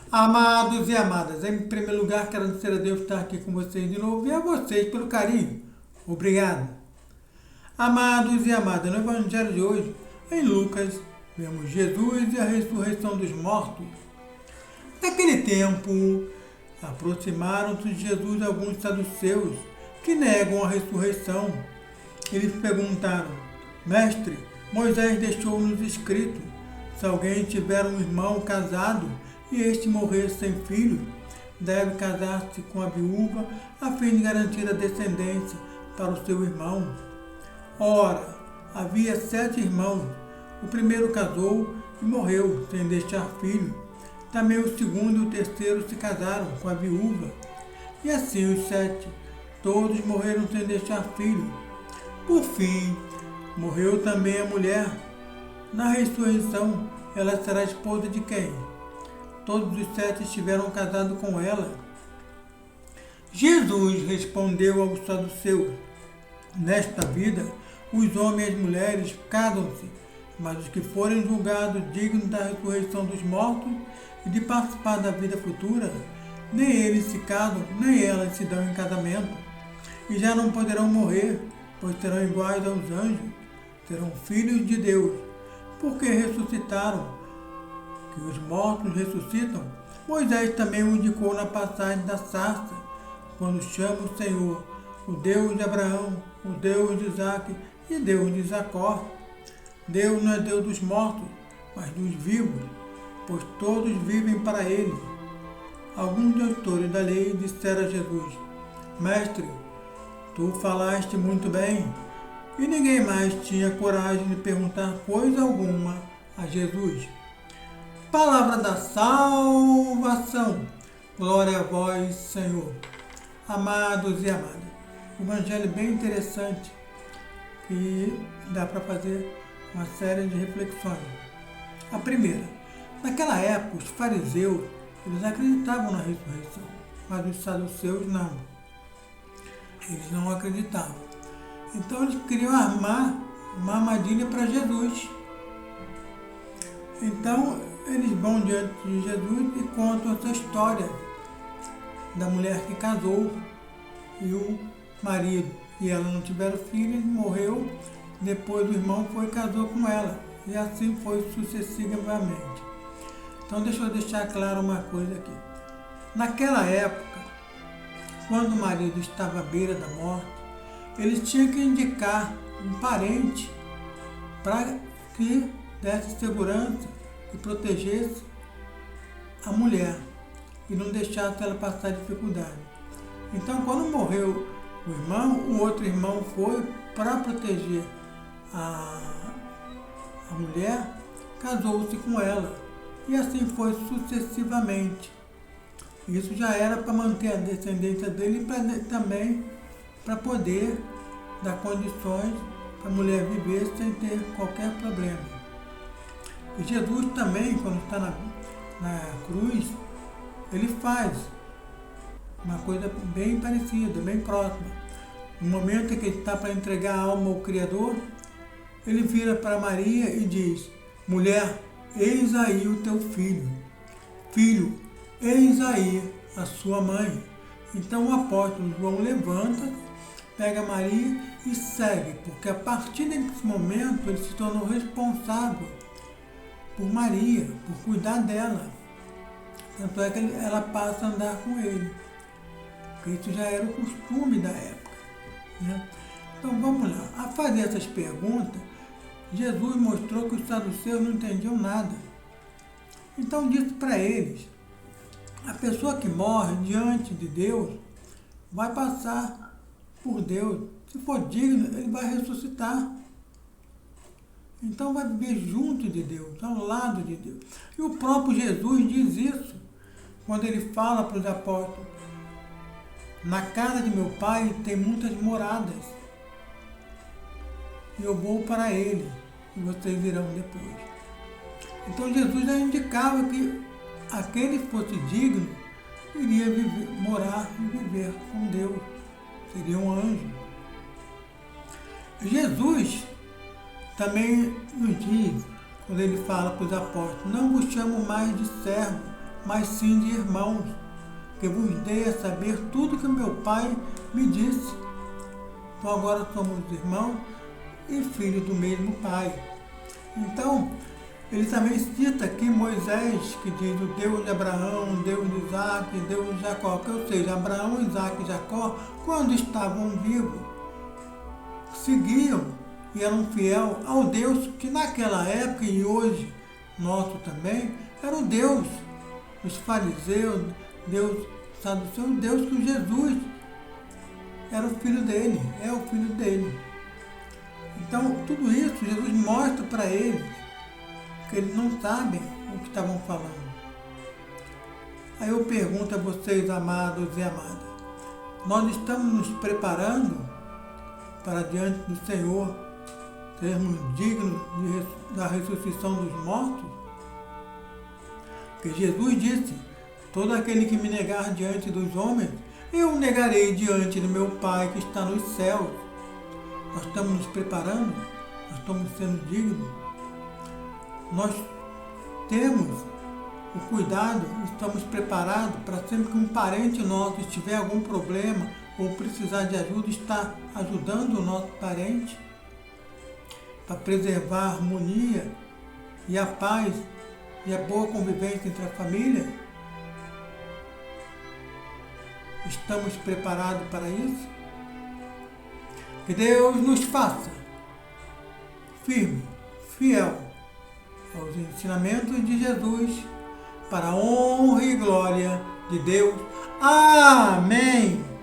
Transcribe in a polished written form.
Amados e amadas, em primeiro lugar quero agradecer a Deus estar aqui com vocês de novo e a vocês pelo carinho. Obrigado. Amados e amadas, no Evangelho de hoje, em Lucas, vemos Jesus e a ressurreição dos mortos. Naquele tempo, aproximaram-se de Jesus alguns saduceus que negam a ressurreição. Eles perguntaram: Mestre, Moisés deixou-nos escrito: se alguém tiver um irmão casado e este morrer sem filho, deve casar-se com a viúva a fim de garantir a descendência para o seu irmão. Ora, havia 7 irmãos. O primeiro casou e morreu sem deixar filho. Também o segundo e o terceiro se casaram com a viúva. E assim os 7, todos morreram sem deixar filho. Por fim, morreu também a mulher. Na ressurreição, ela será esposa de quem? Todos os 7 estiveram casados com ela. Jesus respondeu aos saduceus: nesta vida, os homens e as mulheres casam-se, mas os que forem julgados dignos da ressurreição dos mortos e de participar da vida futura, nem eles se casam, nem elas se dão em casamento. E já não poderão morrer, pois serão iguais aos anjos, serão filhos de Deus, porque ressuscitaram. Que os mortos ressuscitam, Moisés também o indicou na passagem da sarça, quando chama o Senhor, o Deus de Abraão, o Deus de Isaque e Deus de Jacó. Deus não é Deus dos mortos, mas dos vivos, pois todos vivem para Ele. Alguns doutores da lei disseram a Jesus: Mestre, tu falaste muito bem. E ninguém mais tinha coragem de perguntar coisa alguma a Jesus. Palavra da salvação. Glória a vós, Senhor. Amados e amadas, um evangelho bem interessante que dá para fazer uma série de reflexões. A primeira, naquela época os fariseus, eles acreditavam na ressurreição, mas os saduceus não. Eles não acreditavam. Então eles queriam armar uma armadilha para Jesus. Então eles vão diante de Jesus e contam essa história da mulher que casou e o marido. E ela não tiveram filho, ele morreu. Depois o irmão foi e casou com ela. E assim foi sucessivamente. Então deixa eu deixar claro uma coisa aqui. Naquela época, quando o marido estava à beira da morte, eles tinham que indicar um parente para que desse segurança e protegesse a mulher e não deixasse ela passar dificuldade. Então, quando morreu o irmão, o outro irmão foi para proteger a mulher, casou-se com ela. E assim foi sucessivamente. Isso já era para manter a descendência dele e também para poder dar condições para a mulher viver sem ter qualquer problema. E Jesus também, quando está na cruz, ele faz uma coisa bem parecida, bem próxima. No momento em que ele está para entregar a alma ao Criador, ele vira para Maria e diz: mulher, eis aí o teu filho. Filho, eis aí a sua mãe. Então o apóstolo João levanta, pega Maria e segue, porque a partir desse momento ele se tornou responsável por Maria, por cuidar dela. Tanto é que ela passa a andar com ele, porque isso já era o costume da época, né? Então vamos lá, a fazer essas perguntas, Jesus mostrou que os saduceus não entendiam nada. Então disse para eles: a pessoa que morre diante de Deus vai passar por Deus. Se for digno, ele vai ressuscitar. Então vai viver junto de Deus, ao lado de Deus. E o próprio Jesus diz isso, quando ele fala para os apóstolos: na casa de meu pai tem muitas moradas, e eu vou para ele, e vocês irão depois. Então Jesus já indicava que aquele que fosse digno iria morar e viver com Deus, seria um anjo. Jesus também nos diz, quando ele fala para os apóstolos: não vos chamo mais de servo, mas sim de irmãos, que vos dei a saber tudo que meu Pai me disse. Então agora somos irmãos e filhos do mesmo Pai. Então, ele também cita aqui Moisés, que diz o Deus de Abraão, Deus de Isaac, Deus de Jacó. Ou seja, Abraão, Isaac e Jacó, quando estavam vivos, seguiam e eram fiéis ao Deus que naquela época e hoje, nosso também, era o Deus dos fariseus, Deus saduceu, Deus que Jesus era o filho dele, é o filho dele. Então, tudo isso Jesus mostra para eles, que eles não sabem o que estavam falando. Aí eu pergunto a vocês, amados e amadas, nós estamos nos preparando para diante do Senhor, sermos dignos da ressurreição dos mortos? Porque Jesus disse, todo aquele que me negar diante dos homens, eu o negarei diante do meu Pai que está nos céus. Nós estamos nos preparando, nós estamos sendo dignos, nós temos o cuidado, estamos preparados para sempre que um parente nosso tiver algum problema ou precisar de ajuda, estar ajudando o nosso parente para preservar a harmonia e a paz e a boa convivência entre a família? Estamos preparados para isso? Que Deus nos faça firme, fiel aos ensinamentos de Jesus, para a honra e glória de Deus. Amém!